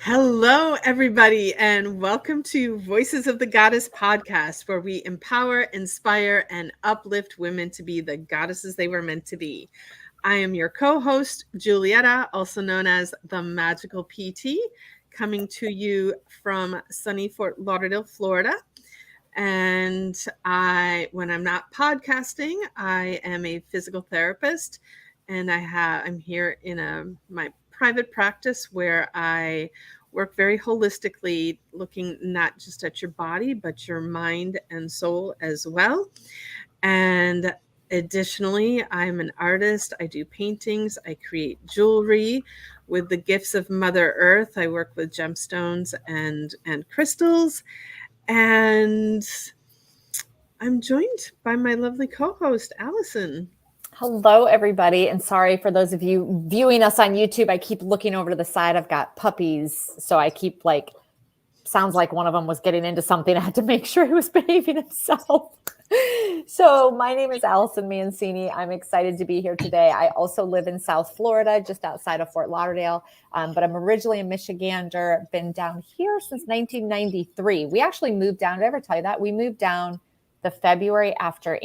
Hello, everybody, and welcome to Voices of the Goddess podcast, where we empower, inspire, and uplift women to be the goddesses they were meant to be. I am your co-host, Julietta, also known as the Magical PT, coming to you from sunny Fort Lauderdale, Florida. And when I'm not podcasting, I am a physical therapist, and I'm here in my private practice where I work very holistically, looking not just at your body, but your mind and soul as well. And additionally, I'm an artist. I do paintings. I create jewelry with the gifts of Mother Earth. I work with gemstones and crystals. And I'm joined by my lovely co-host, Allison. Hello, everybody. And sorry for those of you viewing us on YouTube. I keep looking over to the side. I've got puppies. So I keep sounds like one of them was getting into something. I had to make sure he was behaving himself. So my name is Allison Mancini. I'm excited to be here today. I also live in South Florida, just outside of Fort Lauderdale. But I'm originally a Michigander, been down here since 1993. We actually moved down. Did I ever tell you that? We moved down the February after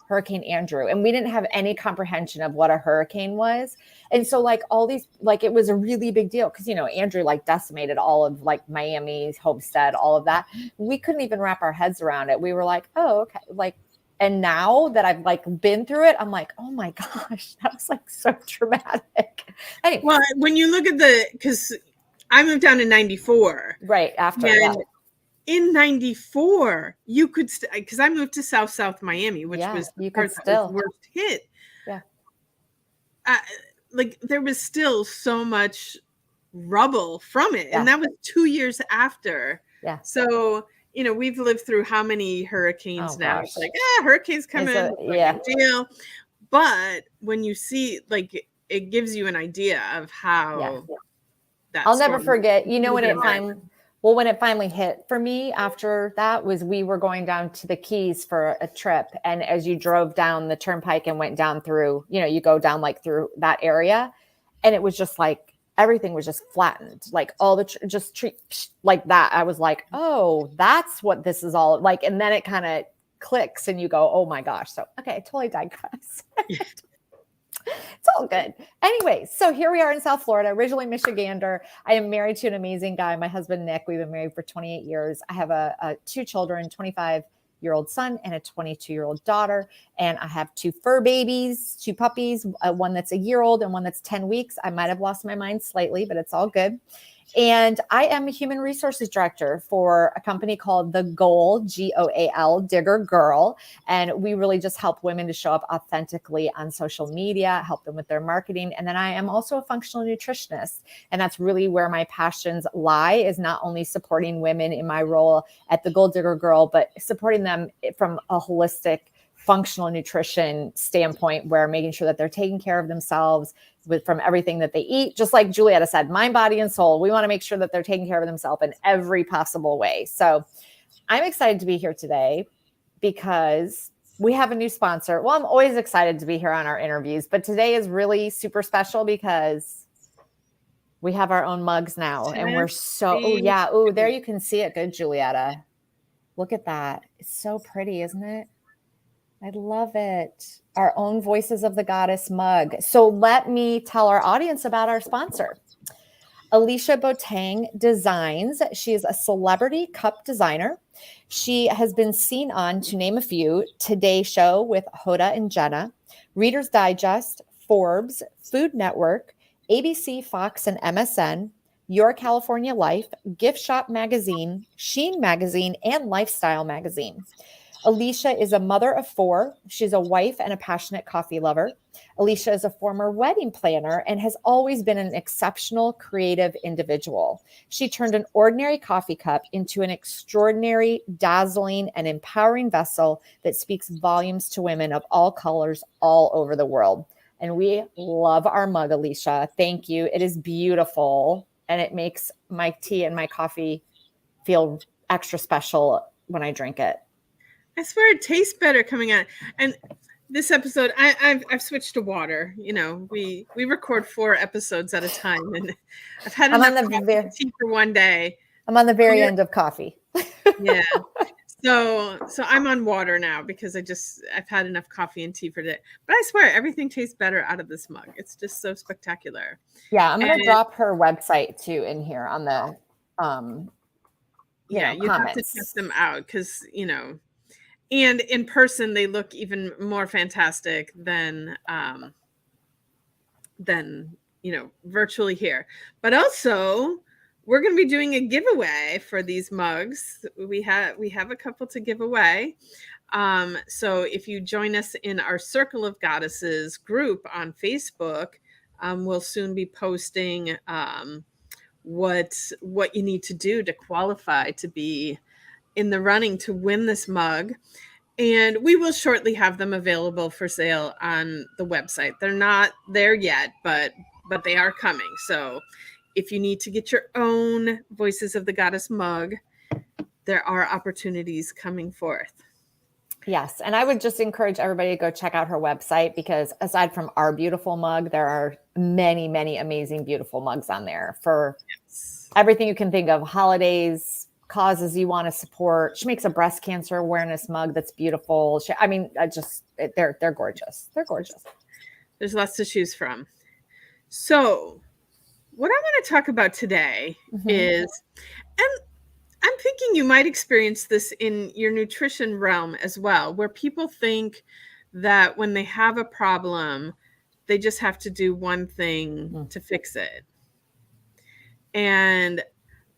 Hurricane Andrew. And we didn't have any comprehension of what a hurricane was. And so it was a really big deal because, Andrew decimated all of Miami, Homestead, all of that. We couldn't even wrap our heads around it. We were like, oh, okay. And now that I've been through it, I'm like, oh my gosh, that was so traumatic. Anyway. Well, when you look at because I moved down in 94. Right. After that. In 94, you could because I moved to South Miami, which was the part that was worst hit. Yeah. There was still so much rubble from it. Yeah. And that was 2 years after. Yeah. So, we've lived through how many hurricanes now? Gosh. It's hurricanes come in, deal. But when you see, it gives you an idea of how I'll never forget, when it finally hit for me after that we were going down to the Keys for a trip. And as you drove down the turnpike and went down through, you go down through that area, and it was just everything was just flattened, all the trees like that. I was like, oh, that's what this is all like. And then it kind of clicks and you go, oh my gosh. So, okay, I totally digress. It's all good. Anyway, so here we are in South Florida, originally Michigander. I am married to an amazing guy, my husband, Nick. We've been married for 28 years. I have two children, 25-year-old son and a 22-year-old daughter. And I have two fur babies, two puppies, one that's a year old and one that's 10 weeks. I might have lost my mind slightly, but it's all good. And I am a human resources director for a company called The Goal, Goal, Digger Girl. And we really just help women to show up authentically on social media, help them with their marketing. And then I am also a functional nutritionist. And that's really where my passions lie, is not only supporting women in my role at The Goal Digger Girl, but supporting them from a holistic functional nutrition standpoint, where making sure that they're taking care of themselves from everything that they eat. Just like Julietta said, mind, body, and soul. We want to make sure that they're taking care of themselves in every possible way. So I'm excited to be here today because we have a new sponsor. Well, I'm always excited to be here on our interviews, but today is really super special because we have our own mugs now. And we're there you can see it good, Julietta. Look at that. It's so pretty, isn't it? I love it. Our own Voices of the Goddess mug. So let me tell our audience about our sponsor. Alicia Botang Designs. She is a celebrity cup designer. She has been seen on, to name a few, Today Show with Hoda and Jenna, Reader's Digest, Forbes, Food Network, ABC, Fox, and MSN, Your California Life, Gift Shop Magazine, Sheen Magazine, and Lifestyle Magazine. Alicia is a mother of 4. She's a wife and a passionate coffee lover. Alicia is a former wedding planner and has always been an exceptional creative individual. She turned an ordinary coffee cup into an extraordinary, dazzling, and empowering vessel that speaks volumes to women of all colors all over the world. And we love our mug, Alicia. Thank you. It is beautiful, and it makes my tea and my coffee feel extra special when I drink it. I swear it tastes better coming out. And this episode, I've switched to water. You know, we record 4 episodes at a time, and I've had I'm enough on the coffee and tea for one day. I'm on the very Clear end of coffee. Yeah. So I'm on water now because I've had enough coffee and tea for today. But I swear everything tastes better out of this mug. It's just so spectacular. Yeah, I'm gonna And drop her website too in here on the yeah, you have to check comments. them out because, you know, and in person they look even more fantastic than, you know, virtually here. But also we're going to be doing a giveaway for these mugs. We have a couple to give away. So if you join us in our Circle of Goddesses group on Facebook, we'll soon be posting what you need to do to qualify to be in the running to win this mug. And we will shortly have them available for sale on the website. They're not there yet, but they are coming. So if you need to get your own Voices of the Goddess mug, there are opportunities coming forth. Yes. And I would just encourage everybody to go check out her website, because aside from our beautiful mug, there are many, many amazing, beautiful mugs on there for everything you can think of: holidays, causes you want to support. She makes a breast cancer awareness mug that's beautiful. They're gorgeous. They're gorgeous. There's lots to choose from. So what I want to talk about today is, and I'm thinking you might experience this in your nutrition realm as well, where people think that when they have a problem, they just have to do one thing to fix it. And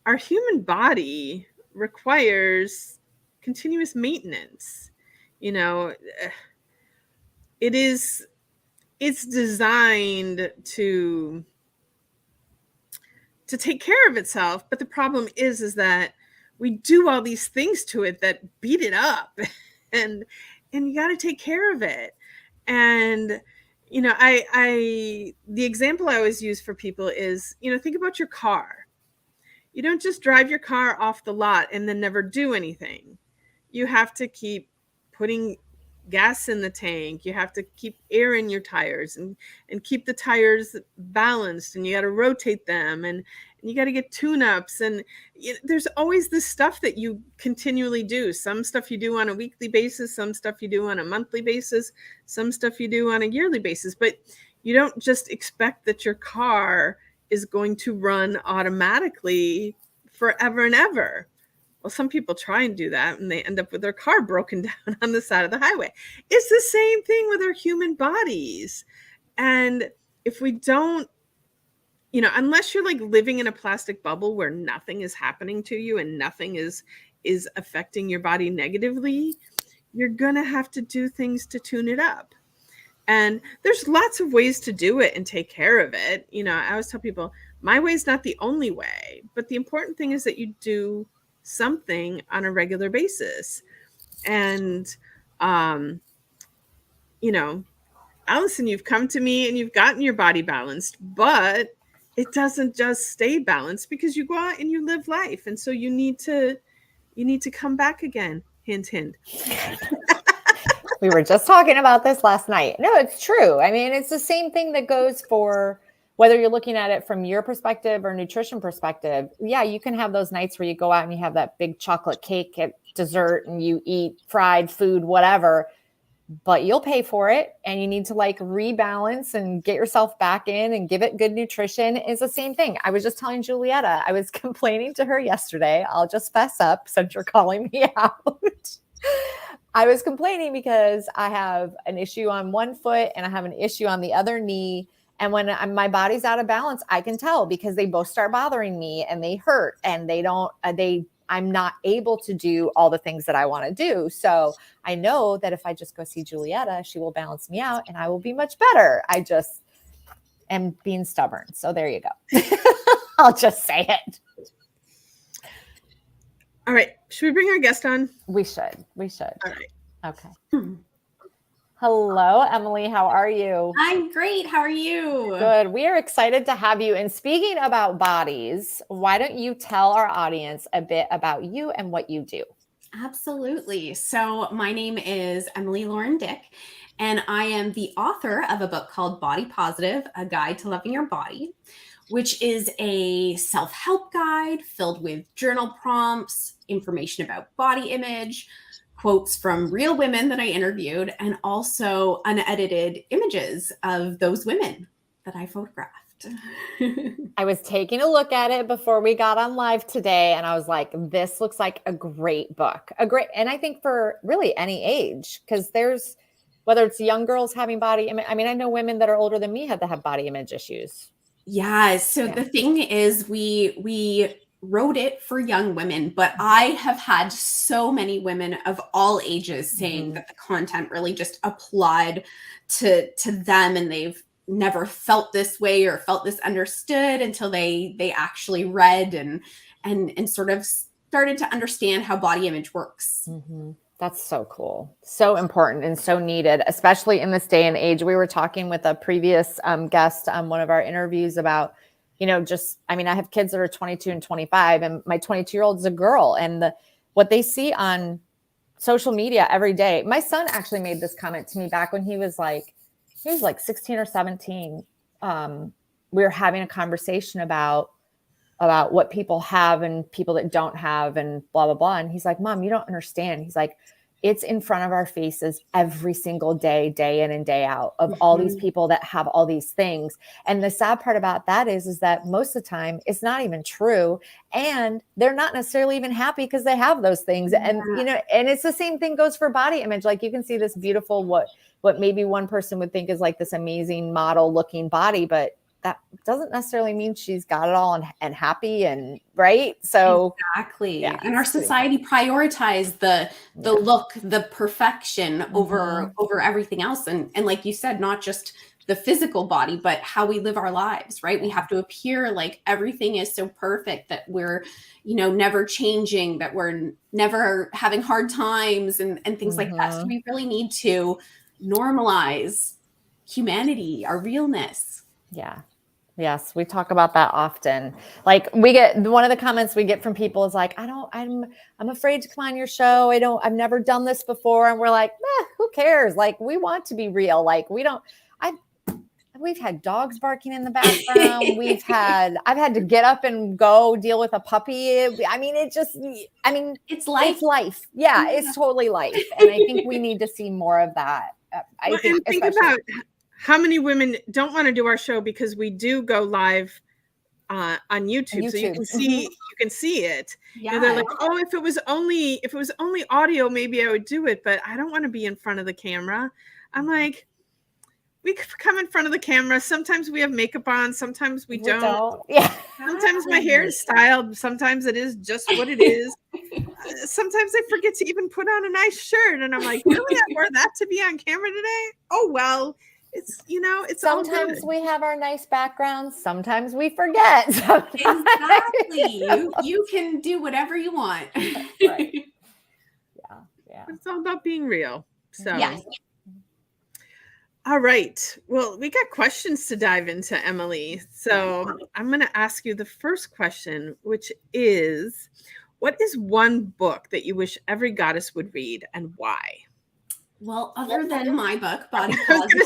our human body requires continuous maintenance. You know, it's designed to take care of itself, but the problem is that we do all these things to it that beat it up, and you got to take care of it. And you know, I the example I always use for people is, you know, think about your car. You don't just drive your car off the lot and then never do anything. You have to keep putting gas in the tank. You have to keep air in your tires, and keep the tires balanced, and you got to rotate them, and you got to get tune-ups, and there's always this stuff that you continually do. Some stuff you do on a weekly basis, some stuff you do on a monthly basis, some stuff you do on a yearly basis, but you don't just expect that your car is going to run automatically forever and ever. Well, some people try and do that, and they end up with their car broken down on the side of the highway. It's the same thing with our human bodies. And if we don't, you know, unless you're like living in a plastic bubble where nothing is happening to you and nothing is affecting your body negatively, you're going to have to do things to tune it up. And there's lots of ways to do it and take care of it. You know, I always tell people, my way is not the only way, but the important thing is that you do something on a regular basis. And, you know, Allison, you've come to me and you've gotten your body balanced, but it doesn't just stay balanced because you go out and you live life. And so you need to come back again. Hint, hint. We were just talking about this last night. No, it's true. I mean, it's the same thing that goes for whether you're looking at it from your perspective or nutrition perspective. Yeah, you can have those nights where you go out and you have that big chocolate cake at dessert and you eat fried food, whatever, but you'll pay for it, and you need to like rebalance and get yourself back in and give it good nutrition. Is the same thing. I was just telling Julietta, I was complaining to her yesterday. I'll just fess up since you're calling me out. I was complaining because I have an issue on one foot and I have an issue on the other knee. And when my body's out of balance, I can tell because they both start bothering me and they hurt, and I'm not able to do all the things that I want to do. So I know that if I just go see Julietta, she will balance me out and I will be much better. I just am being stubborn. So there you go. I'll just say it. All right. Should we bring our guest on? We should. All right. Okay. Hello, Emily. How are you? I'm great. How are you? Good. We are excited to have you. And speaking about bodies, why don't you tell our audience a bit about you and what you do? Absolutely. So my name is Emily Lauren Dick, and I am the author of a book called Body Positive, A Guide to Loving Your Body, which is a self-help guide filled with journal prompts, information about body image, quotes from real women that I interviewed, and also unedited images of those women that I photographed. I was taking a look at it before we got on live today, and I was like, this looks like a great book. And I think for really any age, because there's, whether it's young girls having body image, I mean, I know women that are older than me have body image issues. Yeah. So the thing is, we wrote it for young women, but I have had so many women of all ages saying that the content really just applied to them, and they've never felt this way or felt this understood until they actually read and sort of started to understand how body image works. That's so cool. So important and so needed, especially in this day and age. We were talking with a previous guest on one of our interviews about, I have kids that are 22 and 25, and my 22-year-old is a girl, and what they see on social media every day. My son actually made this comment to me back when he was like 16 or 17. We were having a conversation about what people have and people that don't have and blah, blah, blah. And he's like, Mom, you don't understand. He's like, it's in front of our faces every single day, day in and day out, of all these people that have all these things. And the sad part about that is that most of the time it's not even true. And they're not necessarily even happy because they have those things. And, and it's the same thing goes for body image. Like you can see this beautiful, what maybe one person would think is like this amazing model looking body, but that doesn't necessarily mean she's got it all and happy and right. So exactly. Yeah, and our society prioritizes the look, the perfection over everything else. And like you said, not just the physical body, but how we live our lives, right? We have to appear like everything is so perfect, that we're, never changing, that we're never having hard times and things like that. So we really need to normalize humanity, our realness. Yeah. Yes. We talk about that often. Like one of the comments we get from people is like, I'm afraid to come on your show. I've never done this before. And we're like, who cares? Like, we want to be real. Like we've had dogs barking in the background. I've had to get up and go deal with a puppy. I mean, it's life. It's life. Yeah, it's totally life. And I think we need to see more of that. Think about how many women don't want to do our show because we do go live on YouTube. So you can see it. Yeah. And they're like, oh, if it was only audio, maybe I would do it, but I don't want to be in front of the camera. I'm like, we come in front of the camera. Sometimes we have makeup on. Sometimes we don't. Yeah. Sometimes my hair is styled. Sometimes it is just what it is. Sometimes I forget to even put on a nice shirt. And I'm like, really? I wore that to be on camera today? Oh, well, it's, it's sometimes we have our nice backgrounds. Sometimes we forget. Exactly. You can do whatever you want. Right. Yeah. It's all about being real. So, yes. All right. Well, we got questions to dive into, Emily. So I'm going to ask you the first question, which is, what is one book that you wish every goddess would read and why? Well, other than my book, Body Positive,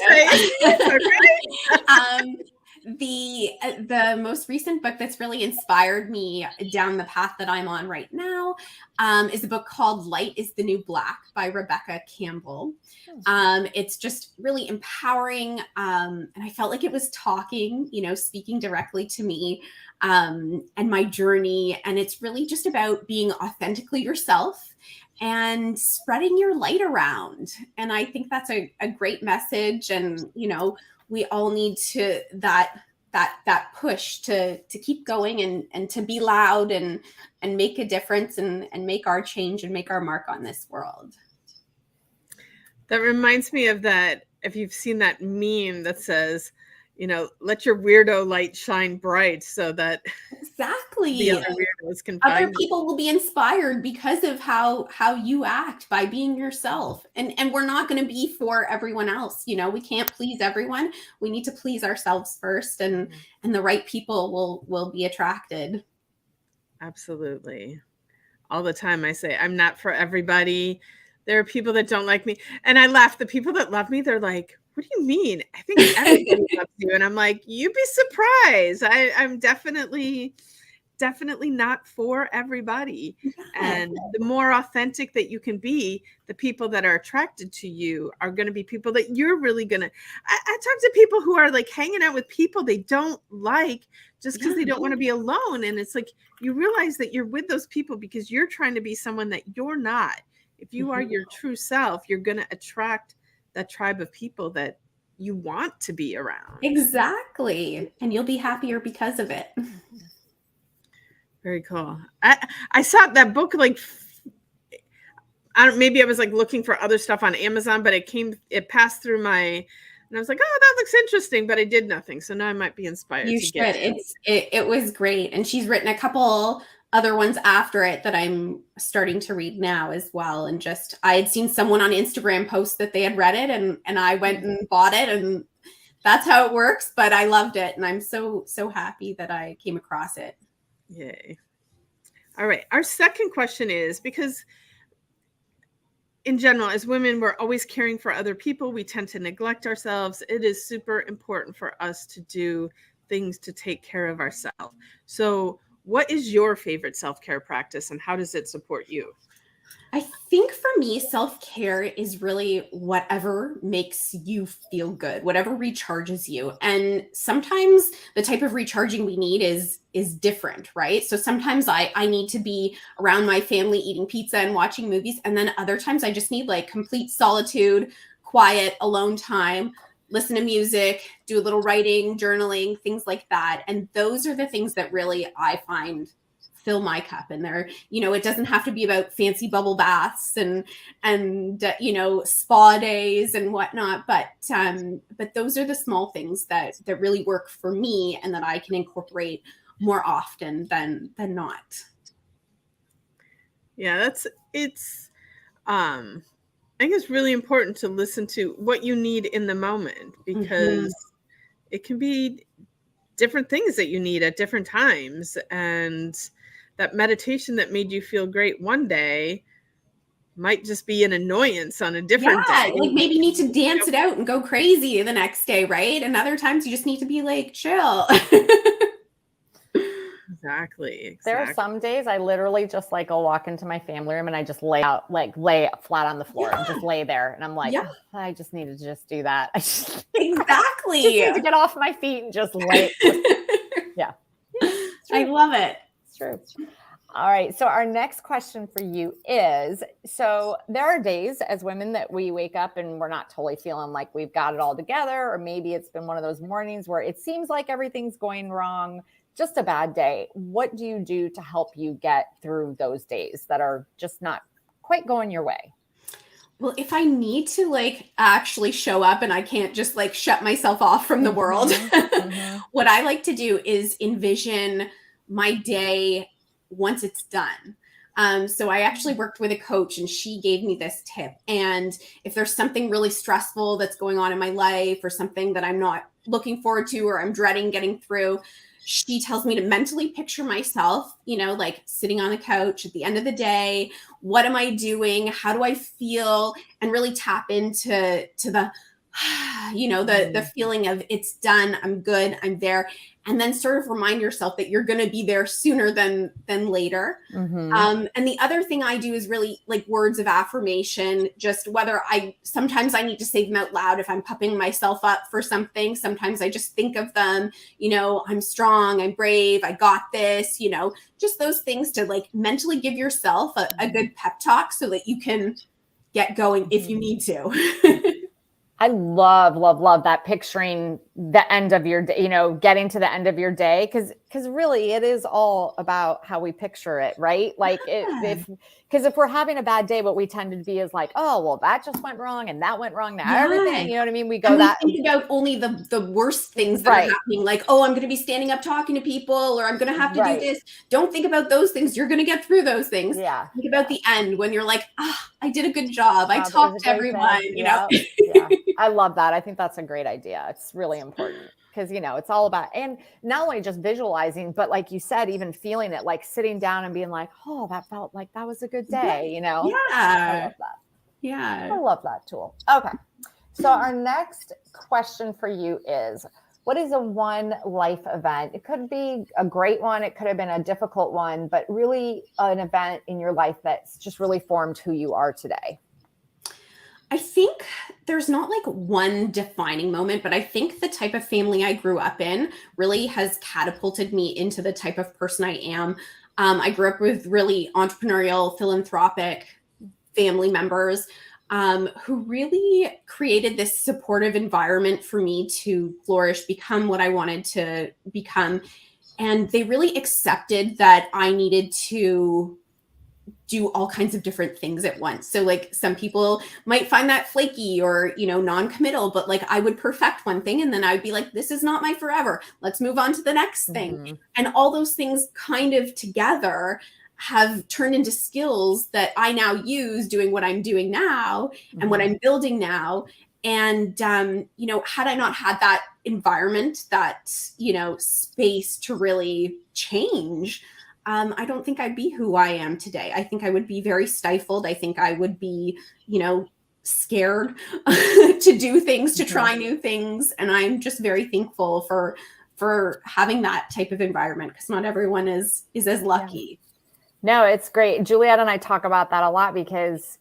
the most recent book that's really inspired me down the path that I'm on right now is a book called Light is the New Black by Rebecca Campbell. It's just really empowering. And I felt like it was speaking directly to me and my journey. And it's really just about being authentically yourself and spreading your light around. And I think that's a great message. And, we all need to that push to keep going and to be loud and make a difference and make our change and make our mark on this world. That reminds me of that. If you've seen that meme that says, let your weirdo light shine bright so that exactly the other weirdos can other people will be inspired because of how you act by being yourself. And we're not going to be for everyone else. We can't please everyone. We need to please ourselves first, and the right people will be attracted. Absolutely. All the time I say, I'm not for everybody. There are people that don't like me. And I laugh. The people that love me, they're like, what do you mean? I think everybody loves you. And I'm like, you'd be surprised. I'm definitely not for everybody. Yeah. And the more authentic that you can be, the people that are attracted to you are going to be people that you're really going to. I talk to people who are like hanging out with people they don't like just because they don't want to be alone. And it's like, you realize that you're with those people because you're trying to be someone that you're not. If you are your true self, you're going to attract that tribe of people that you want to be around. Exactly. And you'll be happier because of it. Very cool. I saw that book like maybe I was like looking for other stuff on Amazon, but it passed through my, and I was like, oh, that looks interesting, but I did nothing. So now I might be inspired. You should. It was great, and she's written a couple other ones after it that I'm starting to read now as well. And just I had seen someone on Instagram post that they had read it, and I went and bought it, and that's how it works. But I loved it, and I'm so happy that I came across it. Yay. All right. Our second question is, because in general, as women, we're always caring for other people. We tend to neglect ourselves. It is super important for us to do things to take care of ourselves. So what is your favorite self-care practice and how does it support you? I think for me, self-care is really whatever makes you feel good, whatever recharges you. And sometimes the type of recharging we need is different, right? So sometimes I need to be around my family eating pizza and watching movies. And then other times I just need like complete solitude, quiet, alone time, listen to music, do a little writing, journaling, things like that. And those are the things that really I find fill my cup. And there, it doesn't have to be about fancy bubble baths and spa days and whatnot, but those are the small things that really work for me and that I can incorporate more often than not. Yeah, I think it's really important to listen to what you need in the moment, because it can be different things that you need at different times. And that meditation that made you feel great one day might just be an annoyance on a different day. Like maybe you need to dance it out and go crazy the next day, right? And other times you just need to be like chill. Exactly. There are some days I literally just like go walk into my family room and I just lay flat on the floor and just lay there. And I'm like, oh, I just needed to just do that. Exactly. I just need to get off my feet and just lay. Yeah. I love it. It's true. All right. So our next question for you is, so there are days as women that we wake up and we're not totally feeling like we've got it all together, or maybe it's been one of those mornings where it seems like everything's going wrong, just a bad day. What do you do to help you get through those days that are just not quite going your way? Well, if I need to like actually show up and I can't just like shut myself off from the world, what I like to do is envision my day once it's done. So I actually worked with a coach and she gave me this tip. And if there's something really stressful that's going on in my life or something that I'm not looking forward to or I'm dreading getting through, she tells me to mentally picture myself, like sitting on the couch at the end of the day. What am I doing? How do I feel? And really tap into the the feeling of it's done. I'm good. I'm there. And then sort of remind yourself that you're going to be there sooner than later. And the other thing I do is really like words of affirmation, just sometimes I need to say them out loud if I'm pumping myself up for something. Sometimes I just think of them, I'm strong, I'm brave, I got this, just those things to like mentally give yourself a good pep talk so that you can get going if you need to. I love that, picturing the end of your day, getting to the end of your day. Cause really it is all about how we picture it, right? Like if we're having a bad day, what we tend to be is like, oh, well, that just went wrong and that went wrong. Now everything, you know what I mean? We think about only the worst things that are happening. Like, oh, I'm going to be standing up talking to people, or I'm going to have to do this. Don't think about those things. You're going to get through those things. Yeah. Think about the end when you're like, I did a good job. I talked to everyone, Yeah. I love that. I think that's a great idea. It's really important because, it's all about, and not only just visualizing, but like you said, even feeling it, like sitting down and being like, oh, that felt like that was a good day, Yeah. I love that. Yeah. I love that tool. Okay. So our next question for you is, what is a one life event? It could be a great one. It could have been a difficult one, but really an event in your life that's just really formed who you are today. I think there's not like one defining moment, but I think the type of family I grew up in really has catapulted me into the type of person I am. I grew up with really entrepreneurial, philanthropic family members who really created this supportive environment for me to flourish, become what I wanted to become. And they really accepted that I needed to do all kinds of different things at once. So like some people might find that flaky or, non-committal, but like I would perfect one thing and then I would be like, this is not my forever. Let's move on to the next thing. And all those things kind of together have turned into skills that I now use doing what I'm doing now and what I'm building now. And, had I not had that environment, that, space to really change, I don't think I'd be who I am today. I think I would be very stifled. I think I would be, scared to do things, to try new things. And I'm just very thankful for having that type of environment, because not everyone is as lucky. No, it's great. Juliet and I talk about that a lot, because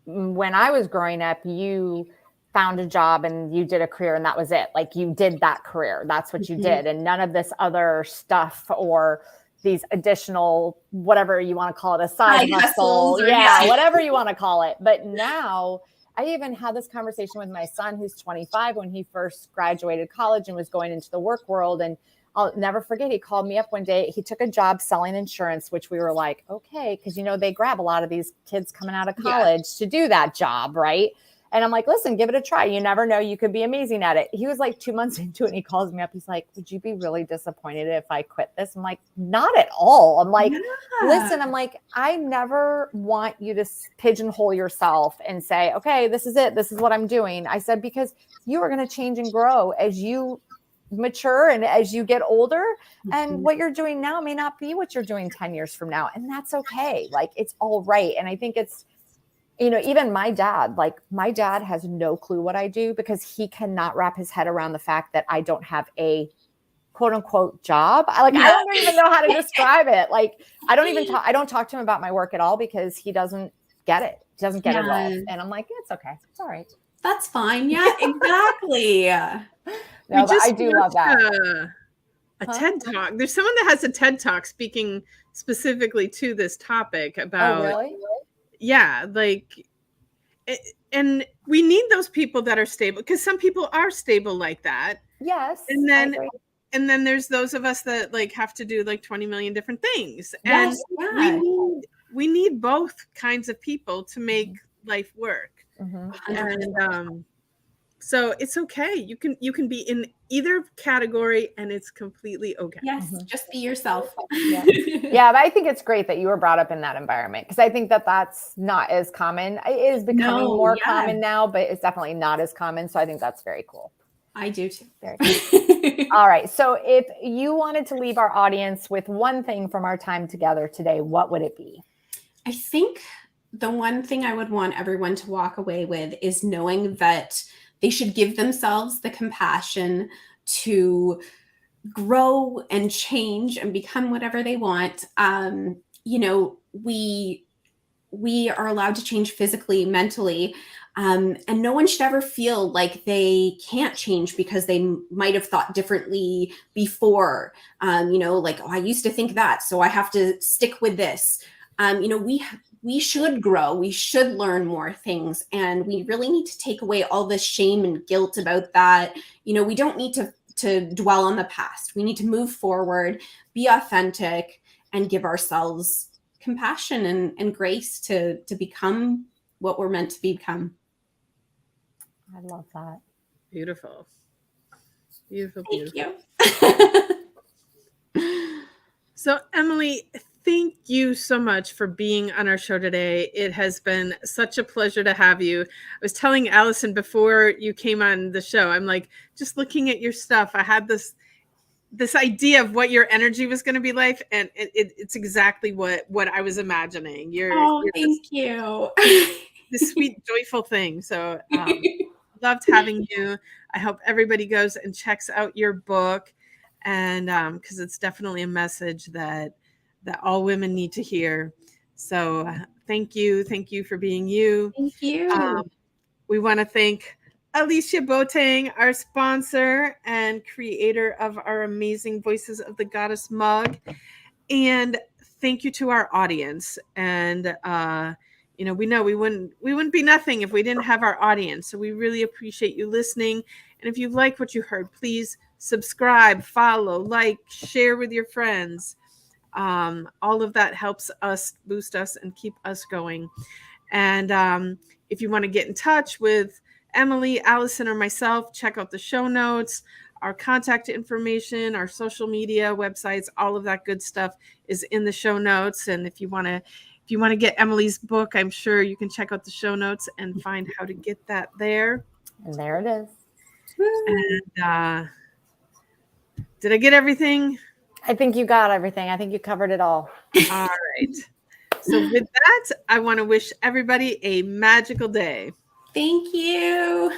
when I was growing up, you found a job and you did a career and that was it. Like you did that career. That's what you did. And none of this other stuff or these additional, whatever you want to call it, a side hustle. Yeah, whatever you want to call it. But now I even had this conversation with my son, who's 25, when he first graduated college and was going into the work world. And I'll never forget, he called me up one day. He took a job selling insurance, which we were like, okay, because, they grab a lot of these kids coming out of college to do that job, right? And I'm like, listen, give it a try. You never know. You could be amazing at it. He was like 2 months into it and he calls me up. He's like, would you be really disappointed if I quit this? I'm like, not at all. I'm like, listen, I'm like, I never want you to pigeonhole yourself and say, okay, this is it. This is what I'm doing. I said, because you are going to change and grow as you mature and as you get older, and what you're doing now may not be what you're doing 10 years from now. And that's okay. Like, it's all right. And I think it's, even my dad has no clue what I do, because he cannot wrap his head around the fact that I don't have a quote unquote job. I don't even know how to describe it. Like, I don't talk to him about my work at all, because he doesn't get it. He doesn't get it at all. And I'm like, it's okay. It's all right. That's fine. Yeah, exactly. No, but I do love that. A TED Talk. There's someone that has a TED Talk speaking specifically to this topic about. Oh, really? Yeah, and we need those people that are stable, because some people are stable like that. Yes. And then there's those of us that have to do 20 million different things. Yes, and we need both kinds of people to make life work. And so it's okay. You can be in either category, and it's completely okay. Yes, just be yourself. Yeah, but I think it's great that you were brought up in that environment, because I think that that's not as common. It is becoming more common now, but it's definitely not as common. So I think that's very cool. I do too. Very cool. All right. So if you wanted to leave our audience with one thing from our time together today, what would it be? I think the one thing I would want everyone to walk away with is knowing that they should give themselves the compassion to grow and change and become whatever they want. We are allowed to change physically, mentally, and no one should ever feel like they can't change because they might have thought differently before. I used to think that, so I have to stick with this. We should grow. We should learn more things. And we really need to take away all the shame and guilt about that. We don't need to dwell on the past. We need to move forward, be authentic, and give ourselves compassion and grace to become what we're meant to become. I love that. Beautiful. Beautiful. Thank you. So, Emily, thank you so much for being on our show today. It has been such a pleasure to have you. I was telling Allison before you came on the show, I'm like, just looking at your stuff, I had this idea of what your energy was going to be like, and it's exactly what I was imagining. Thank you. this sweet, joyful thing. So loved having you. I hope everybody goes and checks out your book, and because it's definitely a message that all women need to hear. So thank you for being you. Thank you. We want to thank Alicia Boateng, our sponsor and creator of our amazing Voices of the Goddess mug. And thank you to our audience. And we know we wouldn't be nothing if we didn't have our audience. So we really appreciate you listening. And if you like what you heard, please subscribe, follow, like, share with your friends. All of that helps us boost us and keep us going. And if you want to get in touch with Emily, Allison, or myself, check out the show notes, our contact information, our social media websites, all of that good stuff is in the show notes. And if you want to get Emily's book, I'm sure you can check out the show notes and find how to get that there. And there it is. And did I get everything? I think you got everything. I think you covered it all. All right. So with that, I want to wish everybody a magical day. Thank you.